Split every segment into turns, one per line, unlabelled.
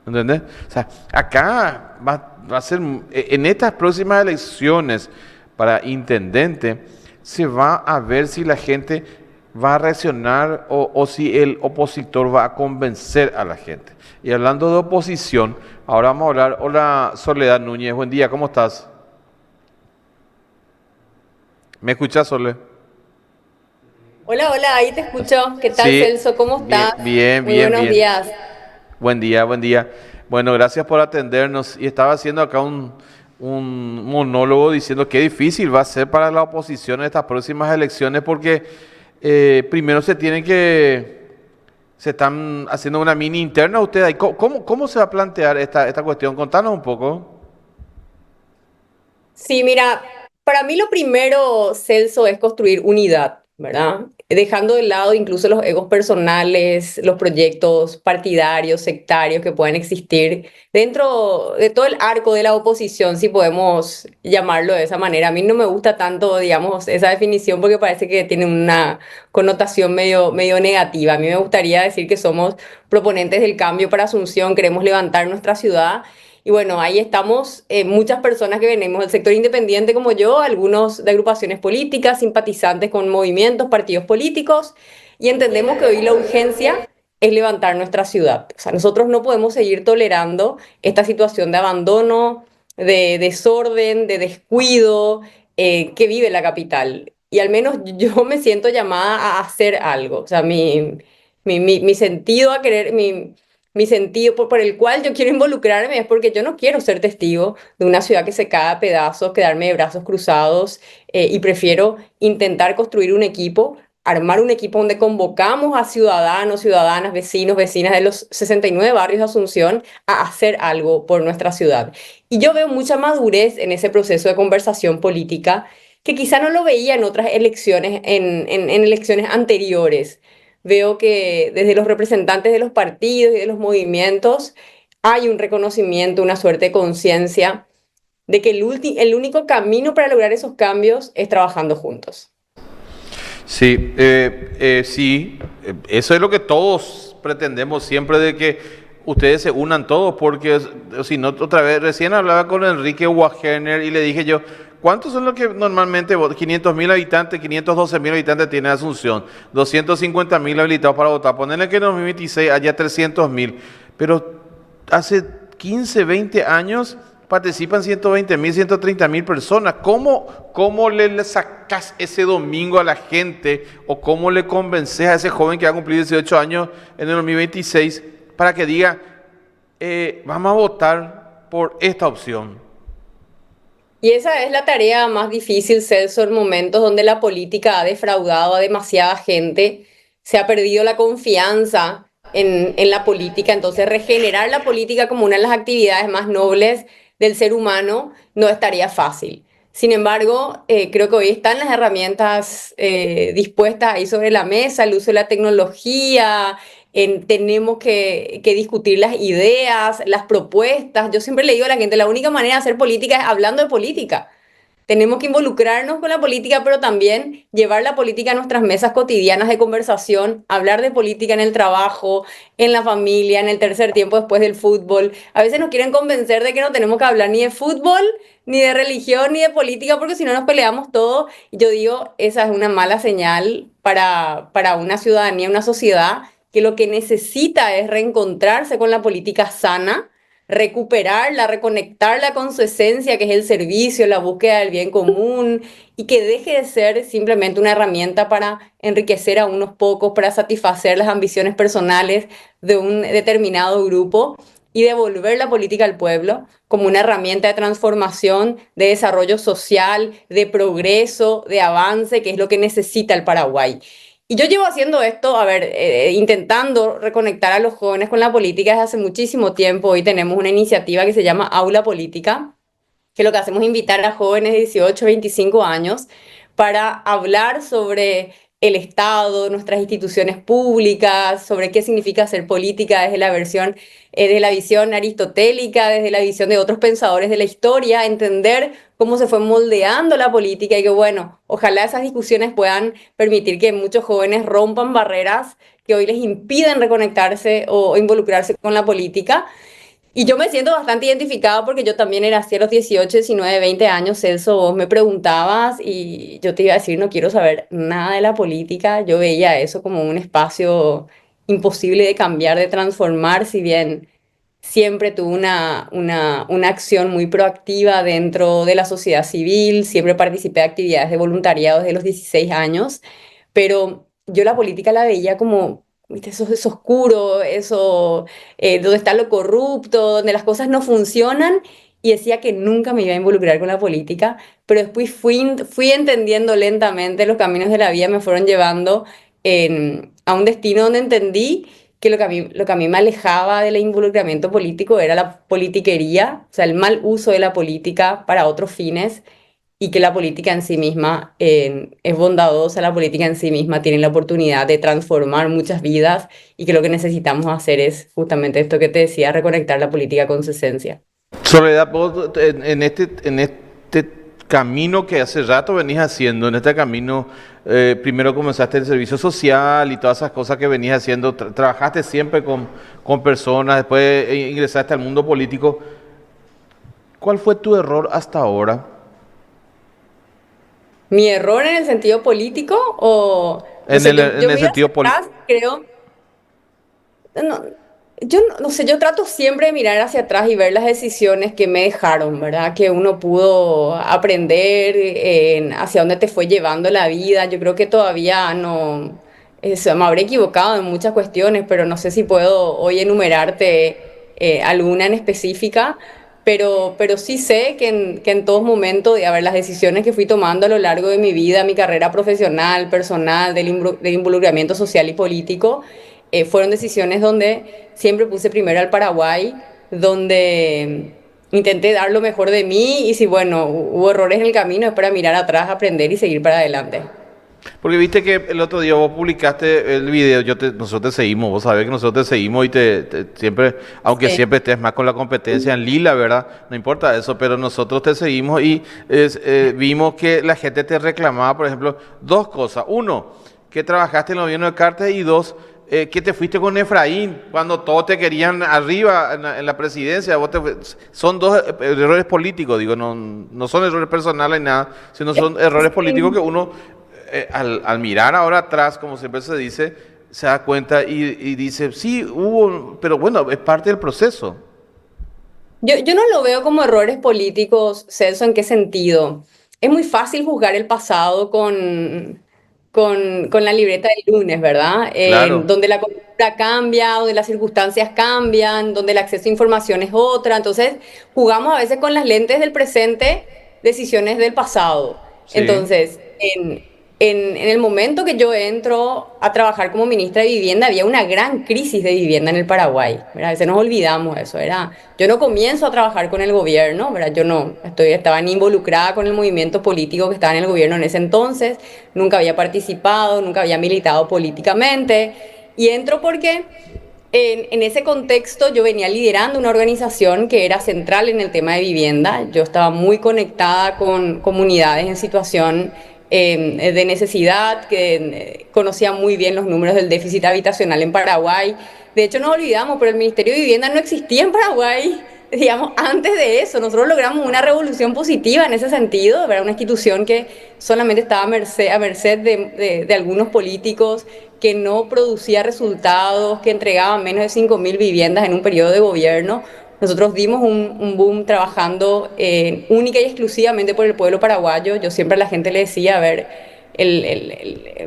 ¿entendés? O sea, acá va a ser, en estas próximas elecciones para intendente, se va a ver si la gente va a reaccionar o si el opositor va a convencer a la gente. Y hablando de oposición, ahora vamos a hablar. Hola Soledad Núñez, buen día, ¿cómo estás? ¿Me escuchas, Sole?
Hola, hola, ahí te escucho. ¿Qué tal,
Sí,
Celso? ¿Cómo
bien,
estás?
bien,
Muy
bien,
buenos
bien.
días.
Buen día, buen día. Bueno, gracias por atendernos. Y estaba haciendo acá un monólogo diciendo qué difícil va a ser para la oposición en estas próximas elecciones porque primero se están haciendo una mini interna ustedes ahí. ¿Cómo se va a plantear esta cuestión? Contanos un poco.
Sí, mira, para mí lo primero, Celso, es construir unidad, ¿verdad? Dejando de lado incluso los egos personales, los proyectos partidarios, sectarios que puedan existir dentro de todo el arco de la oposición, si podemos llamarlo de esa manera. A mí no me gusta tanto, digamos, esa definición porque parece que tiene una connotación medio negativa. A mí me gustaría decir que somos proponentes del cambio para Asunción, queremos levantar nuestra ciudad. Y bueno, ahí estamos muchas personas que venimos del sector independiente como yo, algunos de agrupaciones políticas, simpatizantes con movimientos, partidos políticos, y entendemos que hoy la urgencia es levantar nuestra ciudad. O sea, nosotros no podemos seguir tolerando esta situación de abandono, de desorden, de descuido que vive la capital. Y al menos yo me siento llamada a hacer algo. O sea, mi sentido a querer, mi sentido por el cual yo quiero involucrarme es porque yo no quiero ser testigo de una ciudad que se cae a pedazos, quedarme de brazos cruzados y prefiero intentar construir un equipo, armar un equipo donde convocamos a ciudadanos, ciudadanas, vecinos, vecinas de los 69 barrios de Asunción a hacer algo por nuestra ciudad. Y yo veo mucha madurez en ese proceso de conversación política que quizá no lo veía en otras elecciones, en elecciones anteriores. Veo que desde los representantes de los partidos y de los movimientos hay un reconocimiento, una suerte de conciencia de que el único camino para lograr esos cambios es trabajando juntos.
Sí, sí, eso es lo que todos pretendemos siempre de que ustedes se unan todos, porque si no, otra vez, recién hablaba con Enrique Wagener y le dije yo, ¿cuántos son los que normalmente 500.000 habitantes, 512.000 habitantes tiene Asunción? 250.000 habilitados para votar. Ponerle que en 2026 haya 300.000, pero hace 15, 20 años participan 120.000, 130.000 personas. ¿Cómo le sacas ese domingo a la gente o cómo le convences a ese joven que va a cumplir 18 años en el 2026 para que diga, vamos a votar por esta opción?
Y esa es la tarea más difícil, Celso, en momentos donde la política ha defraudado a demasiada gente, se ha perdido la confianza en la política, entonces regenerar la política como una de las actividades más nobles del ser humano no estaría fácil. Sin embargo, creo que hoy están las herramientas dispuestas ahí sobre la mesa, el uso de la tecnología, tenemos que discutir las ideas, las propuestas. Yo siempre le digo a la gente, la única manera de hacer política es hablando de política. Tenemos que involucrarnos con la política, pero también llevar la política a nuestras mesas cotidianas de conversación, hablar de política en el trabajo, en la familia, en el tercer tiempo después del fútbol. A veces nos quieren convencer de que no tenemos que hablar ni de fútbol, ni de religión, ni de política, porque si no nos peleamos todo. Y yo digo, esa es una mala señal para una ciudadanía, una sociedad que lo que necesita es reencontrarse con la política sana, recuperarla, reconectarla con su esencia, que es el servicio, la búsqueda del bien común, y que deje de ser simplemente una herramienta para enriquecer a unos pocos, para satisfacer las ambiciones personales de un determinado grupo, y devolver la política al pueblo como una herramienta de transformación, de desarrollo social, de progreso, de avance, que es lo que necesita el Paraguay. Y yo llevo haciendo esto, a ver, intentando reconectar a los jóvenes con la política desde hace muchísimo tiempo. Hoy tenemos una iniciativa que se llama Aula Política, que lo que hacemos es invitar a jóvenes de 18 25 años para hablar sobre el Estado, nuestras instituciones públicas, sobre qué significa hacer política desde la visión aristotélica, desde la visión de otros pensadores de la historia, entender cómo se fue moldeando la política y que bueno, ojalá esas discusiones puedan permitir que muchos jóvenes rompan barreras que hoy les impiden reconectarse o involucrarse con la política. Y yo me siento bastante identificada porque yo también era así a los 18, 19, 20 años, Celso, vos me preguntabas y yo te iba a decir, no quiero saber nada de la política. Yo veía eso como un espacio imposible de cambiar, de transformar, si bien siempre tuve una acción muy proactiva dentro de la sociedad civil, siempre participé de actividades de voluntariado desde los 16 años, pero yo la política la veía como, ¿viste? Eso oscuro, eso donde está lo corrupto, donde las cosas no funcionan, y decía que nunca me iba a involucrar con la política, pero después fui entendiendo lentamente, los caminos de la vida me fueron llevando a un destino donde entendí que lo que a mí me alejaba del involucramiento político era la politiquería, o sea, el mal uso de la política para otros fines y que la política en sí misma es bondadosa, la política en sí misma tiene la oportunidad de transformar muchas vidas y que lo que necesitamos hacer es justamente esto que te decía, reconectar la política con su esencia.
Soledad, vos en este camino que hace rato venís haciendo, en este camino, primero comenzaste el servicio social y todas esas cosas que venís haciendo, trabajaste siempre con personas, después ingresaste al mundo político. ¿Cuál fue tu error hasta ahora?
¿Mi error en el sentido político o, no
En
sé,
el,
yo
en el
miro hacia
sentido político.
atrás, creo, no, yo no sé, yo trato siempre de mirar hacia atrás y ver las decisiones que me dejaron, ¿verdad? Que uno pudo aprender hacia dónde te fue llevando la vida. Yo creo que todavía no, me habré equivocado en muchas cuestiones, pero no sé si puedo hoy enumerarte alguna en específica. Pero sí sé que en todos momentos, y a ver, las decisiones que fui tomando a lo largo de mi vida, mi carrera profesional, personal, del involucramiento social y político, fueron decisiones donde siempre puse primero al Paraguay, donde intenté dar lo mejor de mí y si, bueno, hubo errores en el camino es para mirar atrás, aprender y seguir para adelante.
Porque viste que el otro día vos publicaste el video, nosotros te seguimos, vos sabés que nosotros te seguimos y siempre, aunque
Sí.
siempre estés más con la competencia en Lila, ¿verdad? No importa eso, pero nosotros te seguimos y vimos que la gente te reclamaba, por ejemplo, dos cosas. Uno, que trabajaste en el gobierno de Cartes y dos, que te fuiste con Efraín cuando todos te querían arriba en la presidencia. Son dos errores políticos, digo, no son errores personales ni nada, sino son errores políticos que
Sí.
uno al mirar ahora atrás, como siempre se dice, se da cuenta y dice, sí, hubo, pero bueno, es parte del proceso.
Yo no lo veo como errores políticos, Celso, ¿en qué sentido? Es muy fácil juzgar el pasado con la libreta del lunes, ¿verdad?
Claro.
Donde la cultura cambia, donde las circunstancias cambian, donde el acceso a información es otra. Entonces, jugamos a veces con las lentes del presente, decisiones del pasado.
Sí.
Entonces, en el momento que yo entro a trabajar como ministra de Vivienda, había una gran crisis de vivienda en el Paraguay, ¿verdad? A veces nos olvidamos eso, era, yo no comienzo a trabajar con el gobierno, ¿verdad? Yo no estaba ni involucrada con el movimiento político que estaba en el gobierno en ese entonces, nunca había participado, nunca había militado políticamente, y entro porque en ese contexto yo venía liderando una organización que era central en el tema de vivienda. Yo estaba muy conectada con comunidades en situación de necesidad, que conocía muy bien los números del déficit habitacional en Paraguay. De hecho, no olvidamos, pero el Ministerio de Vivienda no existía en Paraguay. Digamos, antes de eso, nosotros logramos una revolución positiva en ese sentido, ¿verdad? Una institución que solamente estaba a merced de algunos políticos, que no producía resultados, que entregaba menos de 5.000 viviendas en un periodo de gobierno. Nosotros dimos un boom trabajando única y exclusivamente por el pueblo paraguayo. Yo siempre a la gente le decía, a ver,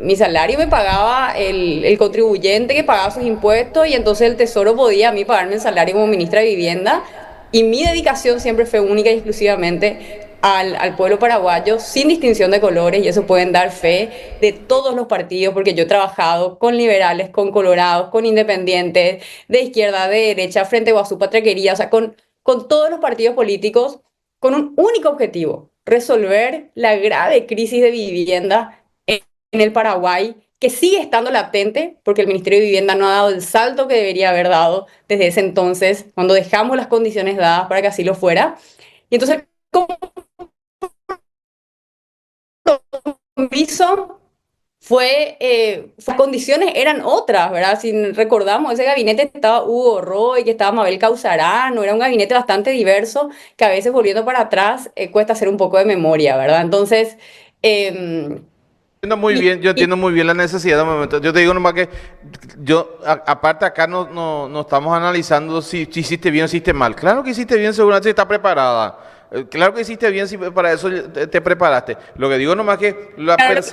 mi salario me pagaba el contribuyente que pagaba sus impuestos y entonces el Tesoro podía a mí pagarme el salario como ministra de Vivienda y mi dedicación siempre fue única y exclusivamente al pueblo paraguayo sin distinción de colores y eso pueden dar fe de todos los partidos porque yo he trabajado con liberales, con colorados, con independientes, de izquierda, de derecha, Frente Guazú, Patraquería, o sea, con todos los partidos políticos con un único objetivo, resolver la grave crisis de vivienda en el Paraguay, que sigue estando latente, porque el Ministerio de Vivienda no ha dado el salto que debería haber dado desde ese entonces, cuando dejamos las condiciones dadas para que así lo fuera. Y entonces, el compromiso las condiciones eran otras, ¿verdad? Si recordamos, ese gabinete estaba Hugo Roy, que estaba Mabel Causarano, era un gabinete bastante diverso, que a veces volviendo para atrás cuesta hacer un poco de memoria, ¿verdad? Entonces, em,
Entiendo muy
y,
bien, yo
y
entiendo muy bien la necesidad de momento. Yo te digo nomás que aparte acá no estamos analizando si hiciste bien o hiciste mal. Claro que hiciste bien, seguramente si está preparada. Claro que hiciste bien si para eso te preparaste. Lo que digo nomás que
claro,
la
sí,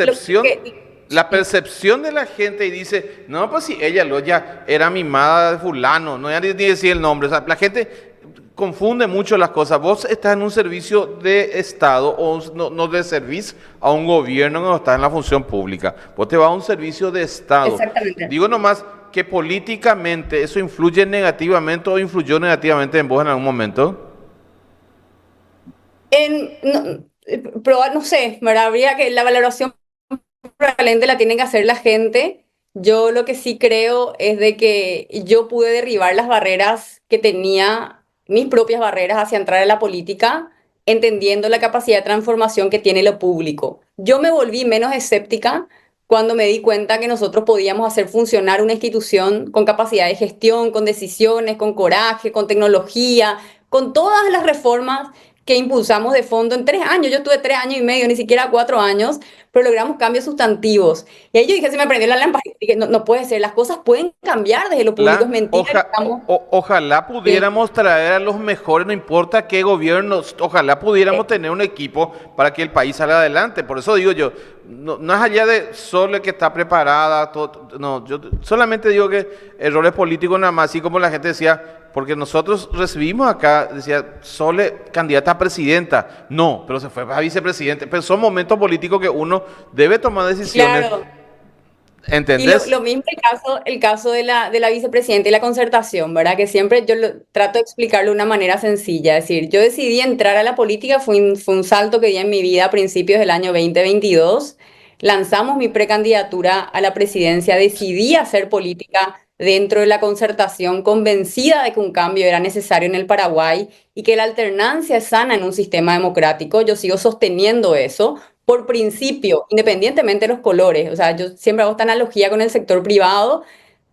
percepción de la gente y dice, no, pues si ella lo ya era mimada de fulano, no ya ni decía el nombre. O sea, la gente confunde mucho las cosas. Vos estás en un servicio de Estado o no le servís a un gobierno, no estás en la función pública. Vos te vas a un servicio de Estado.
exactamente.
Digo nomás que políticamente eso influye negativamente o influyó negativamente en vos en algún momento.
No sé, ¿verdad? Habría que la valoración probablemente la tiene que hacer la gente. Yo lo que sí creo es de que yo pude derribar las barreras que tenía, mis propias barreras hacia entrar a la política, entendiendo la capacidad de transformación que tiene lo público. Yo me volví menos escéptica cuando me di cuenta que nosotros podíamos hacer funcionar una institución con capacidad de gestión, con decisiones, con coraje, con tecnología, con todas las reformas que impulsamos de fondo en 3 años. Yo estuve 3 años y medio, ni siquiera 4 años, pero logramos cambios sustantivos. Y ahí yo dije, se me prendió la lámpara, y dije, no, no puede ser, las cosas pueden cambiar desde lo público, es mentira que estamos...
Ojalá
Sí,
pudiéramos traer a los mejores, no importa qué gobiernos, ojalá pudiéramos tener un equipo para que el país salga adelante. Por eso digo yo, no es allá de solo que está preparada, no, yo solamente digo que errores políticos nada más, así como la gente decía, porque nosotros recibimos acá, decía, Sole, candidata a presidenta. No, pero se fue a vicepresidente. Pero son momentos políticos que uno debe tomar decisiones.
claro. Y
¿Entendés?
lo mismo el caso de la vicepresidenta y la concertación, ¿verdad? Que siempre trato de explicarlo de una manera sencilla. Es decir, yo decidí entrar a la política, fue un salto que di en mi vida a principios del año 2022. Lanzamos mi precandidatura a la presidencia, decidí hacer política dentro de la concertación, convencida de que un cambio era necesario en el Paraguay y que la alternancia es sana en un sistema democrático. Yo sigo sosteniendo eso por principio, independientemente de los colores. O sea, yo siempre hago esta analogía con el sector privado,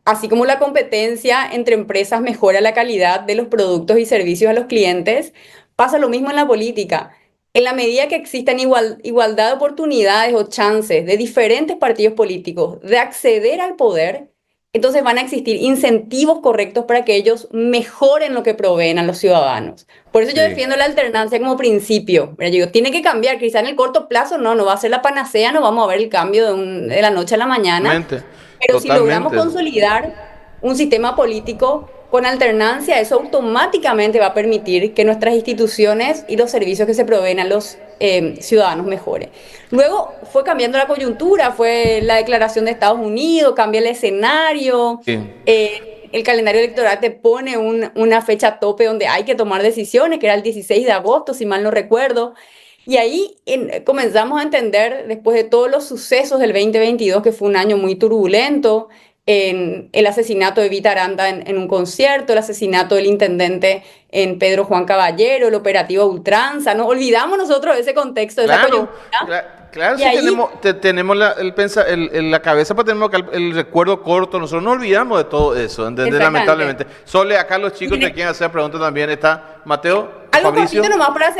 así como la competencia entre empresas mejora la calidad de los productos y servicios a los clientes, pasa lo mismo en la política. En la medida que existen igualdad de oportunidades o chances de diferentes partidos políticos de acceder al poder, entonces van a existir incentivos correctos para que ellos mejoren lo que proveen a los ciudadanos. Por eso yo
Sí.
defiendo la alternancia como principio. Mira, yo digo, tiene que cambiar, quizá en el corto plazo no va a ser la panacea, no vamos a ver el cambio de la noche a la mañana,
Totalmente,
pero si logramos
totalmente.
consolidar un sistema político con alternancia, eso automáticamente va a permitir que nuestras instituciones y los servicios que se proveen a los ciudadanos mejoren. Luego fue cambiando la coyuntura, fue la declaración de Estados Unidos, cambia el escenario,
Sí.
el calendario electoral te pone una fecha tope donde hay que tomar decisiones, que era el 16 de agosto, si mal no recuerdo. Y ahí comenzamos a entender, después de todos los sucesos del 2022, que fue un año muy turbulento, en el asesinato de Vita Aranda en un concierto, el asesinato del intendente en Pedro Juan Caballero, el operativo Ultranza, no olvidamos nosotros de ese contexto, de esa
Claro,
coyuntura,
claro,
y
si
ahí,
tenemos la cabeza, para tenemos acá el recuerdo corto, nosotros no olvidamos de todo eso, ¿entendés?
exactamente.
Lamentablemente. Sole, acá los chicos te
Y
quieren hacer preguntas también. Está Mateo,
algo cortito
Fabricio,
nomás para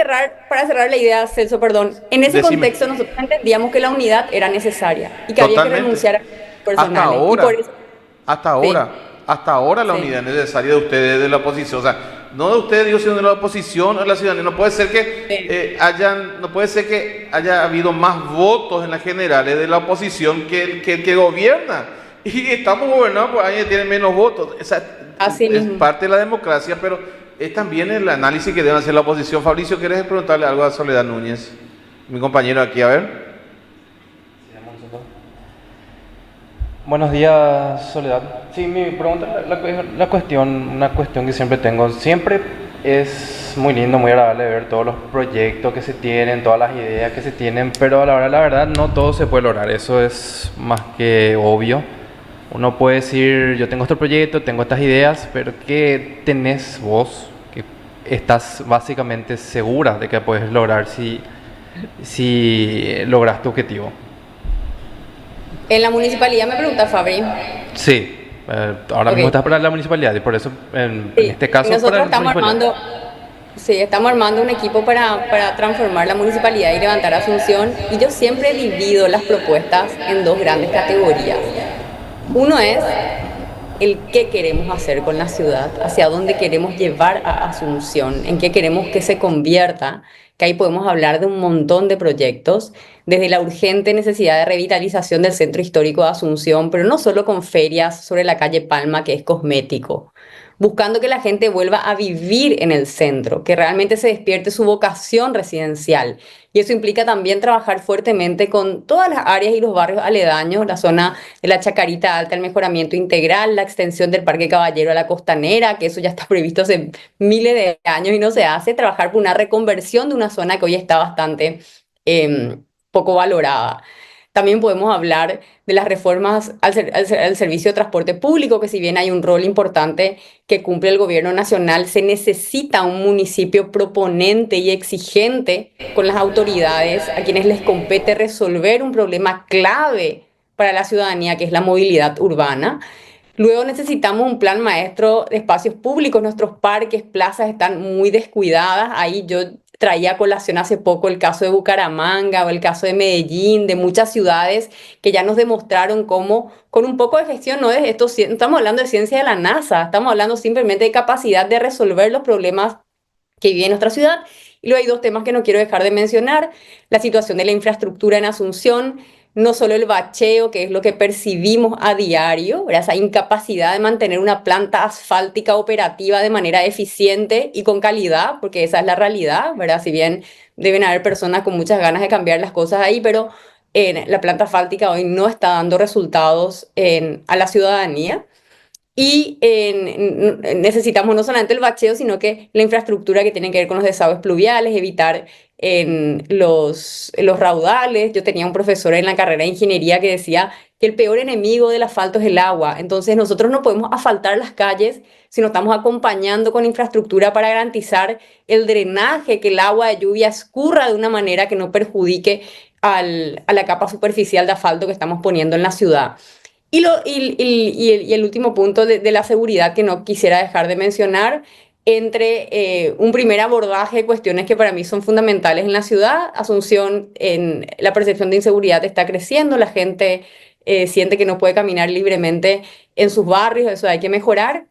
cerrar la idea, Celso, perdón. En ese
decime.
contexto nosotros entendíamos que la unidad era necesaria y que había que
Totalmente.
renunciar a
Hasta
personales. Y por
ahora,
eso,
hasta
sí,
ahora, hasta ahora la
sí.
unidad necesaria de ustedes, de la oposición. O sea, no de ustedes, digo, sino de la oposición o de la ciudadanía. No puede ser
Sí.
que no puede ser que haya habido más votos en las generales de la oposición que gobierna. Y estamos gobernados por alguien que tiene menos votos. O sea,
Así
es
mismo.
parte de la democracia, pero es también el análisis que debe hacer la oposición. Fabricio, ¿quieres preguntarle algo a Soledad Núñez? Mi compañero aquí, a ver.
Buenos días, Soledad. Sí, mi pregunta, una cuestión que siempre tengo. Siempre es muy lindo, muy agradable ver todos los proyectos que se tienen, todas las ideas que se tienen, pero a la hora, la verdad, no todo se puede lograr. Eso es más que obvio. Uno puede decir, yo tengo este proyecto, tengo estas ideas, pero ¿qué tenés vos que estás básicamente segura de que puedes lograr si logras tu objetivo?
En la municipalidad me pregunta Fabri.
Sí, ahora mismo
Ok.
estás para la municipalidad y por eso, en
Sí,
este caso, para
nosotros
la
estamos
municipalidad.
armando, sí, estamos armando un equipo para transformar la municipalidad y levantar Asunción. Y yo siempre divido las propuestas en dos grandes categorías. Uno es el qué queremos hacer con la ciudad, hacia dónde queremos llevar a Asunción, en qué queremos que se convierta, que ahí podemos hablar de un montón de proyectos, desde la urgente necesidad de revitalización del centro histórico de Asunción, pero no solo con ferias sobre la calle Palma, que es cosmético, buscando que la gente vuelva a vivir en el centro, que realmente se despierte su vocación residencial. Y eso implica también trabajar fuertemente con todas las áreas y los barrios aledaños, la zona de la Chacarita Alta, el mejoramiento integral, la extensión del Parque Caballero a la Costanera, que eso ya está previsto hace miles de años y no se hace, trabajar por una reconversión de una zona que hoy está bastante poco valorada. También podemos hablar de las reformas al servicio de transporte público, que si bien hay un rol importante que cumple el gobierno nacional, se necesita un municipio proponente y exigente con las autoridades a quienes les compete resolver un problema clave para la ciudadanía, que es la movilidad urbana. Luego necesitamos un plan maestro de espacios públicos. Nuestros parques, plazas están muy descuidadas. Ahí yo traía a colación hace poco el caso de Bucaramanga o el caso de Medellín, de muchas ciudades que ya nos demostraron cómo con un poco de gestión, no es esto, estamos hablando de ciencia de la NASA, estamos hablando simplemente de capacidad de resolver los problemas que vive en nuestra ciudad. Y luego hay dos temas que no quiero dejar de mencionar: la situación de la infraestructura en Asunción, no solo el bacheo, que es lo que percibimos a diario, ¿verdad? Esa incapacidad de mantener una planta asfáltica operativa de manera eficiente y con calidad, porque esa es la realidad, ¿verdad? Si bien deben haber personas con muchas ganas de cambiar las cosas ahí, pero la planta asfáltica hoy no está dando resultados a la ciudadanía. Y necesitamos no solamente el bacheo, sino que la infraestructura que tiene que ver con los desagües pluviales, evitar los raudales. Yo tenía un profesor en la carrera de ingeniería que decía que el peor enemigo del asfalto es el agua. Entonces nosotros no podemos asfaltar las calles si no estamos acompañando con infraestructura para garantizar el drenaje, que el agua de lluvia escurra de una manera que no perjudique a la capa superficial de asfalto que estamos poniendo en la ciudad. Y el último punto de la seguridad que no quisiera dejar de mencionar, entre un primer abordaje de cuestiones que para mí son fundamentales en la ciudad. Asunción, en la percepción de inseguridad está creciendo, la gente siente que no puede caminar libremente en sus barrios, eso hay que mejorar.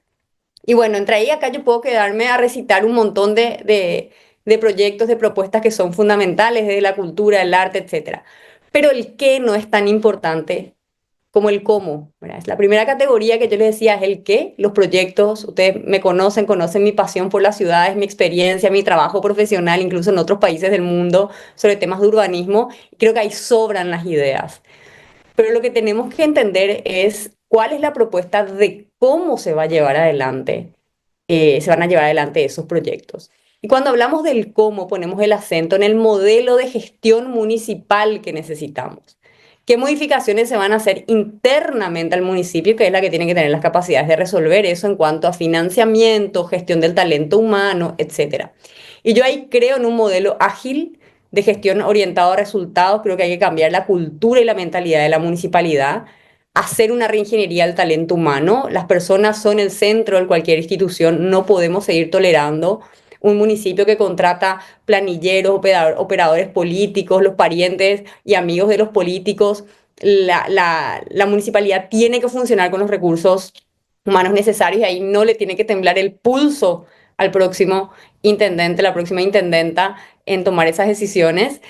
Y bueno, entre ahí acá yo puedo quedarme a recitar un montón de proyectos, de propuestas que son fundamentales, de la cultura, el arte, etcétera. Pero el qué no es tan importante como el cómo, ¿verdad? Es la primera categoría que yo les decía, es el qué, los proyectos. Ustedes me conocen, conocen mi pasión por las ciudades, mi experiencia, mi trabajo profesional, incluso en otros países del mundo, sobre temas de urbanismo. Creo que ahí sobran las ideas. Pero lo que tenemos que entender es cuál es la propuesta de cómo se va a llevar adelante, se van a llevar adelante esos proyectos. Y cuando hablamos del cómo, ponemos el acento en el modelo de gestión municipal que necesitamos. ¿Qué modificaciones se van a hacer internamente al municipio, que es la que tiene que tener las capacidades de resolver eso en cuanto a financiamiento, gestión del talento humano, etcétera? Y yo ahí creo en un modelo ágil de gestión orientado a resultados. Creo que hay que cambiar la cultura y la mentalidad de la municipalidad, hacer una reingeniería del talento humano. Las personas son el centro de cualquier institución. No podemos seguir tolerando un municipio que contrata planilleros, operadores políticos, los parientes y amigos de los políticos. La municipalidad tiene que funcionar con los recursos humanos necesarios, y ahí no le tiene que temblar el pulso al próximo intendente, la próxima intendenta, en tomar esas decisiones.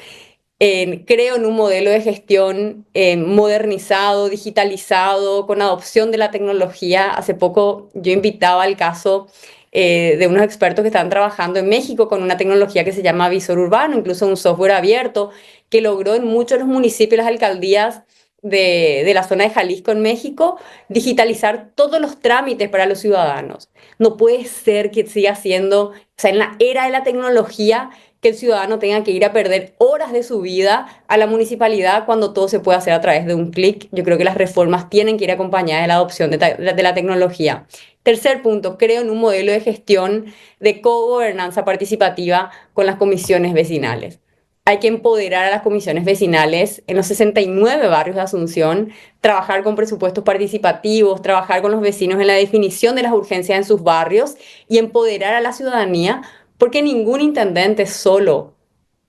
Creo en un modelo de gestión modernizado, digitalizado, con adopción de la tecnología. Hace poco yo invitaba al caso de unos expertos que están trabajando en México con una tecnología que se llama Visor Urbano, incluso un software abierto que logró en muchos de los municipios y las alcaldías de la zona de Jalisco en México digitalizar todos los trámites para los ciudadanos. No puede ser que siga siendo, o sea, en la era de la tecnología, que el ciudadano tenga que ir a perder horas de su vida a la municipalidad cuando todo se puede hacer a través de un clic. Yo creo que las reformas tienen que ir acompañadas de la adopción de la tecnología. Tercer punto, creo en un modelo de gestión de cogobernanza participativa con las comisiones vecinales. hay que empoderar a las comisiones vecinales en los 69 barrios de Asunción, trabajar con presupuestos participativos, trabajar con los vecinos en la definición de las urgencias en sus barrios y empoderar a la ciudadanía, porque ningún intendente solo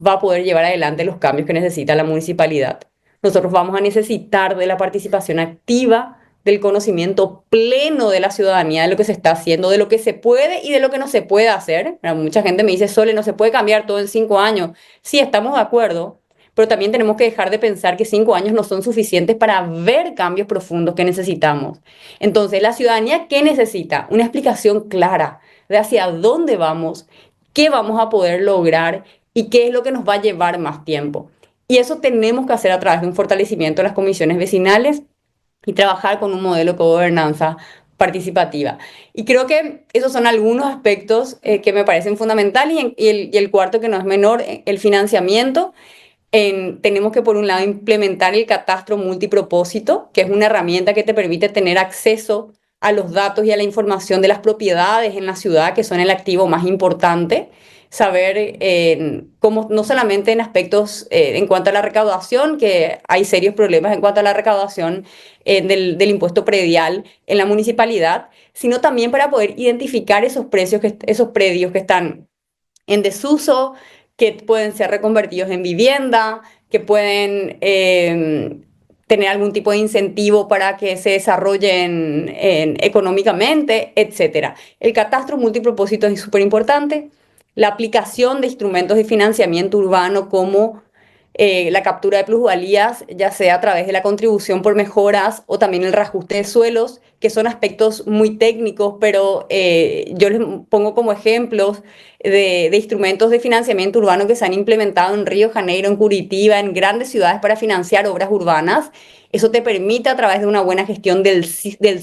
va a poder llevar adelante los cambios que necesita la municipalidad. Nosotros vamos a necesitar de la participación activa, del conocimiento pleno de la ciudadanía, de lo que se está haciendo, de lo que se puede y de lo que no se puede hacer. Mucha gente me dice, Sole, no se puede cambiar todo en 5 años. Sí, estamos de acuerdo, pero también tenemos que dejar de pensar que 5 años no son suficientes para ver cambios profundos que necesitamos. Entonces, la ciudadanía, ¿qué necesita? Una explicación clara de hacia dónde vamos, qué vamos a poder lograr y qué es lo que nos va a llevar más tiempo. Y eso tenemos que hacer a través de un fortalecimiento de las comisiones vecinales y trabajar con un modelo de gobernanza participativa. Y creo que esos son algunos aspectos que me parecen fundamentales y el cuarto, que no es menor, el financiamiento. Tenemos que, por un lado, implementar el catastro multipropósito, que es una herramienta que te permite tener acceso a los datos y a la información de las propiedades en la ciudad, que son el activo más importante. Saber cómo, no solamente en aspectos en cuanto a la recaudación, que hay serios problemas en cuanto a la recaudación del impuesto predial en la municipalidad, sino también para poder identificar esos predios que están en desuso, que pueden ser reconvertidos en vivienda, que pueden tener algún tipo de incentivo para que se desarrollen económicamente, etcétera. El catastro multipropósito es súper importante. La aplicación de instrumentos de financiamiento urbano como la captura de plusvalías, ya sea a través de la contribución por mejoras o también el reajuste de suelos, que son aspectos muy técnicos, pero yo les pongo como ejemplos de instrumentos de financiamiento urbano que se han implementado en Río de Janeiro, en Curitiba, en grandes ciudades para financiar obras urbanas. Eso te permite, a través de una buena gestión del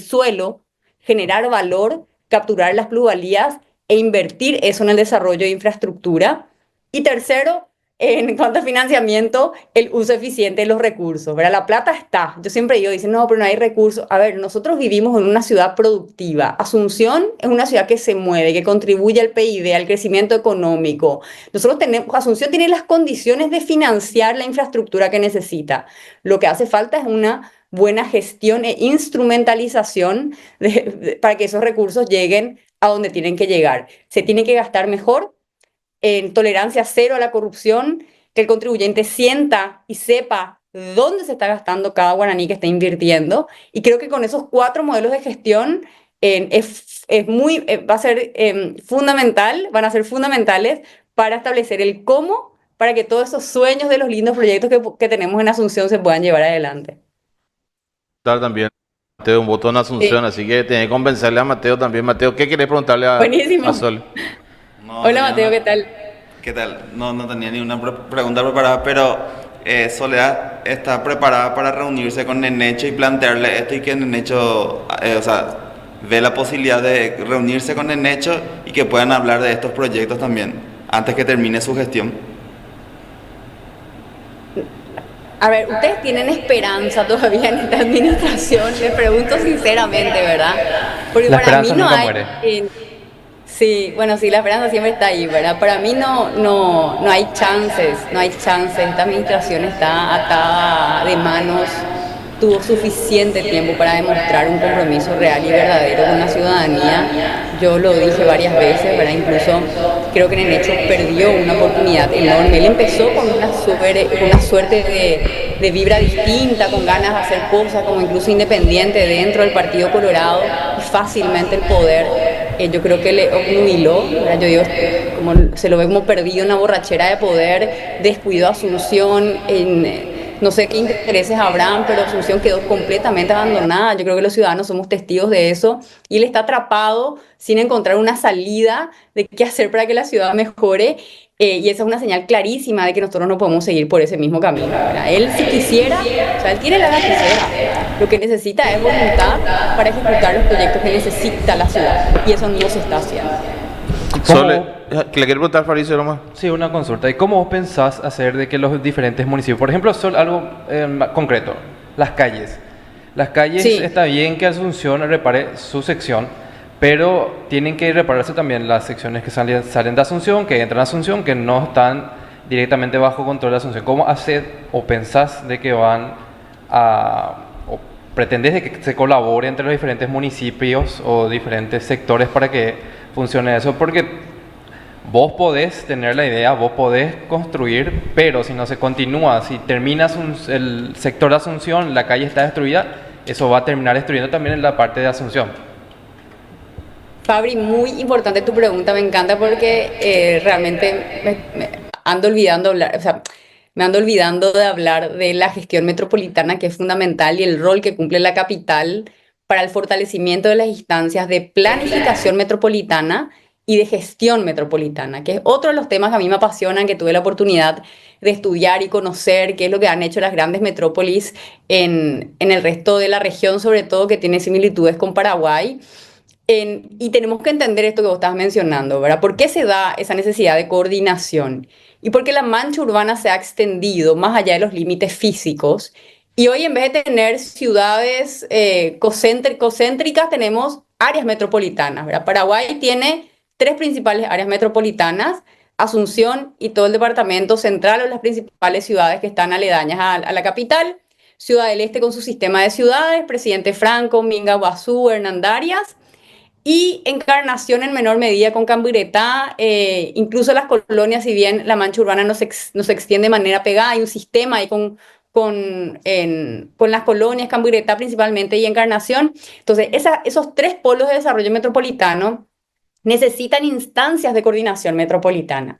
suelo, generar valor, capturar las plusvalías e invertir eso en el desarrollo de infraestructura. Y tercero, en cuanto a financiamiento, el uso eficiente de los recursos, ¿verdad? La plata está. Yo siempre dicen, no, pero no hay recursos. A ver, nosotros vivimos en una ciudad productiva. Asunción es una ciudad que se mueve, que contribuye al PIB, al crecimiento económico. Asunción tiene las condiciones de financiar la infraestructura que necesita. Lo que hace falta es una buena gestión e instrumentalización para que esos recursos lleguen a donde tienen que llegar. Se tiene que gastar mejor, en tolerancia cero a la corrupción, que el contribuyente sienta y sepa dónde se está gastando cada guaraní que está invirtiendo. Y creo que con esos 4 modelos de gestión va a ser fundamental, van a ser fundamentales para establecer el cómo, para que todos esos sueños de los lindos proyectos que tenemos en Asunción se puedan llevar adelante.
También Mateo, un botón Asunción,
Sí.
así que tenés que convencerle a Mateo también. Mateo, ¿qué querés preguntarle
Buenísimo.
a Sol?
No
Hola
tenía
Mateo, ¿qué tal?
¿Qué tal? No tenía ni una pregunta preparada, pero Soledad está preparada para reunirse con Nenecho y plantearle esto, y que Nenecho, o sea, ve la posibilidad de reunirse con Nenecho y que puedan hablar de estos proyectos también, antes que termine su gestión.
A ver, ¿ustedes tienen esperanza todavía en esta administración? Les pregunto sinceramente, ¿verdad? Porque
La
para mí
esperanza
no
nunca
hay...
muere.
Sí, bueno, sí, la esperanza siempre está ahí, ¿verdad? Para mí no hay chances, no hay chances. Esta administración está atada de manos, tuvo suficiente tiempo para demostrar un compromiso real y verdadero con la ciudadanía. Yo lo dije varias veces, ¿verdad? Incluso creo que Nenecho perdió una oportunidad enorme. Él empezó con una suerte de vibra distinta, con ganas de hacer cosas, como incluso independiente dentro del Partido Colorado, y fácilmente el poder, yo creo que le obnubiló, ¿verdad? Yo digo, como se lo ve como perdido en una borrachera de poder, descuidó a Asunción, no sé qué intereses habrán, pero Asunción quedó completamente abandonada. Yo creo que los ciudadanos somos testigos de eso, y él está atrapado sin encontrar una salida de qué hacer para que la ciudad mejore. Y esa es una señal clarísima de que nosotros no podemos seguir por ese mismo camino, ¿verdad? Él, si quisiera, o sea, él tiene la quisiera, lo que necesita es voluntad para ejecutar los proyectos que necesita la ciudad, y eso no se está haciendo.
Sole, ¿le quieres preguntar, Fabricio, nomás?
Sí, una consulta. ¿Y cómo vos pensás hacer de que los diferentes municipios, por ejemplo, algo concreto, las calles? Las calles,
Sí.
está bien que Asunción repare su sección, pero tienen que repararse también las secciones que salen de Asunción, que entran a Asunción, que no están directamente bajo control de Asunción. ¿Cómo haces o pensás de que van a, o pretendés de que se colabore entre los diferentes municipios o diferentes sectores para que funcione eso? Porque vos podés tener la idea, vos podés construir, pero si no se continúa, si terminas el sector de Asunción, la calle está destruida, eso va a terminar destruyendo también en la parte de Asunción.
Fabri, muy importante tu pregunta, me encanta porque realmente me ando olvidando hablar, o sea, me ando olvidando de hablar de la gestión metropolitana, que es fundamental, y el rol que cumple la capital para el fortalecimiento de las instancias de planificación metropolitana y de gestión metropolitana, que es otro de los temas que a mí me apasionan, que tuve la oportunidad de estudiar y conocer, qué es lo que han hecho las grandes metrópolis en el resto de la región, sobre todo que tiene similitudes con Paraguay. Y tenemos que entender esto que vos estabas mencionando, ¿verdad? ¿Por qué se da esa necesidad de coordinación? Y porque la mancha urbana se ha extendido más allá de los límites físicos. Y hoy, en vez de tener ciudades concéntricas, tenemos áreas metropolitanas, ¿verdad? Paraguay tiene tres principales áreas metropolitanas: Asunción y todo el departamento central, o las principales ciudades que están aledañas a la capital. Ciudad del Este con su sistema de ciudades, Presidente Franco, Minga, Guazú, Hernandarias, y Encarnación en menor medida con Camburetá. Incluso las colonias, si bien la mancha urbana no se extiende de manera pegada, hay un sistema ahí con las colonias, Camburetá principalmente y Encarnación. Entonces, esos tres polos de desarrollo metropolitano necesitan instancias de coordinación metropolitana.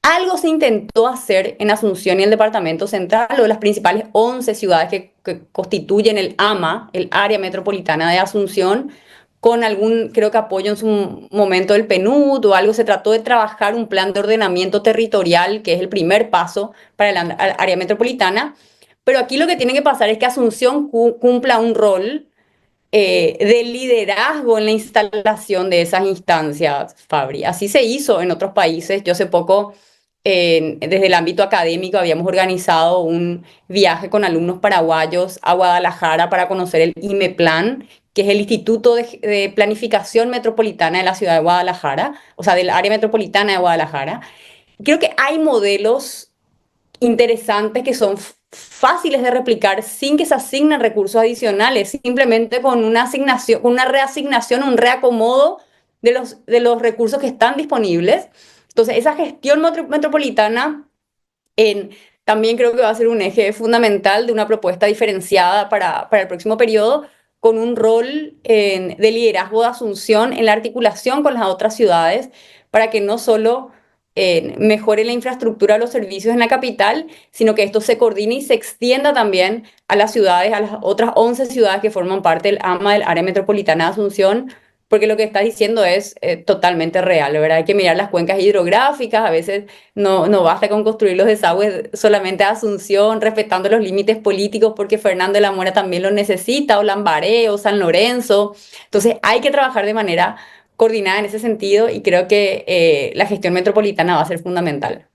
Algo se intentó hacer en Asunción y el departamento central, o las principales 11 ciudades que constituyen el AMA, el área metropolitana de Asunción, con algún, creo que apoyo en su momento del PNUD o algo. Se trató de trabajar un plan de ordenamiento territorial, que es el primer paso para el área metropolitana. Pero aquí lo que tiene que pasar es que Asunción cumpla un rol de liderazgo en la instalación de esas instancias, Fabri. Así se hizo en otros países. Yo hace poco, desde el ámbito académico, habíamos organizado un viaje con alumnos paraguayos a Guadalajara para conocer el IMEPLAN, que es el Instituto de Planificación Metropolitana de la ciudad de Guadalajara, o sea, del área metropolitana de Guadalajara. Creo que hay modelos interesantes que son fáciles de replicar sin que se asignen recursos adicionales, simplemente con una asignación, con una reasignación, un reacomodo de los recursos que están disponibles. Entonces, esa gestión metropolitana también creo que va a ser un eje fundamental de una propuesta diferenciada para el próximo periodo, con un rol de liderazgo de Asunción en la articulación con las otras ciudades, para que no solo mejore la infraestructura de los servicios en la capital, sino que esto se coordine y se extienda también a las ciudades, a las otras 11 ciudades que forman parte del AMA, del área metropolitana de Asunción, porque lo que estás diciendo es totalmente real, ¿verdad? Hay que mirar las cuencas hidrográficas. A veces no basta con construir los desagües solamente a Asunción, respetando los límites políticos, porque Fernando de la Mora también lo necesita, o Lambaré, o San Lorenzo. Entonces hay que trabajar de manera coordinada en ese sentido, y creo que la gestión metropolitana va a ser fundamental.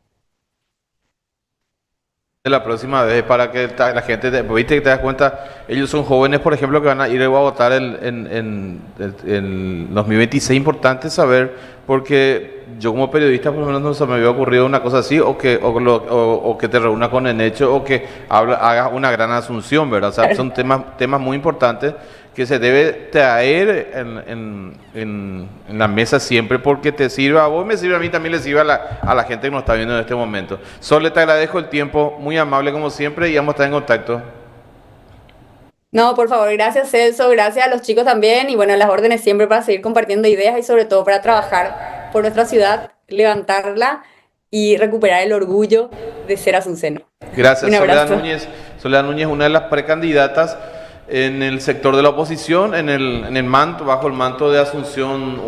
De la próxima vez, para que la gente, viste que te das cuenta, ellos son jóvenes, por ejemplo, que van a ir a votar en 2026. Importante saber, porque yo como periodista por lo menos no se me había ocurrido una cosa así, o que te reúnas con el hecho, o que hagas una gran asunción, ¿verdad? O sea, son temas muy importantes que se debe traer en la mesa siempre, porque te sirve a vos, me sirve a mí, también le sirve a la gente que nos está viendo en este momento. Sole, te agradezco el tiempo, muy amable como siempre, y vamos a estar en contacto.
No, por favor, gracias Celso, gracias a los chicos también, y bueno, las órdenes siempre para seguir compartiendo ideas y sobre todo para trabajar por nuestra ciudad, levantarla y recuperar el orgullo de ser asunceno.
Gracias,
Un abrazo.
Soledad Núñez, una de las precandidatas en el sector de la oposición, en el manto, bajo el manto de Asunción.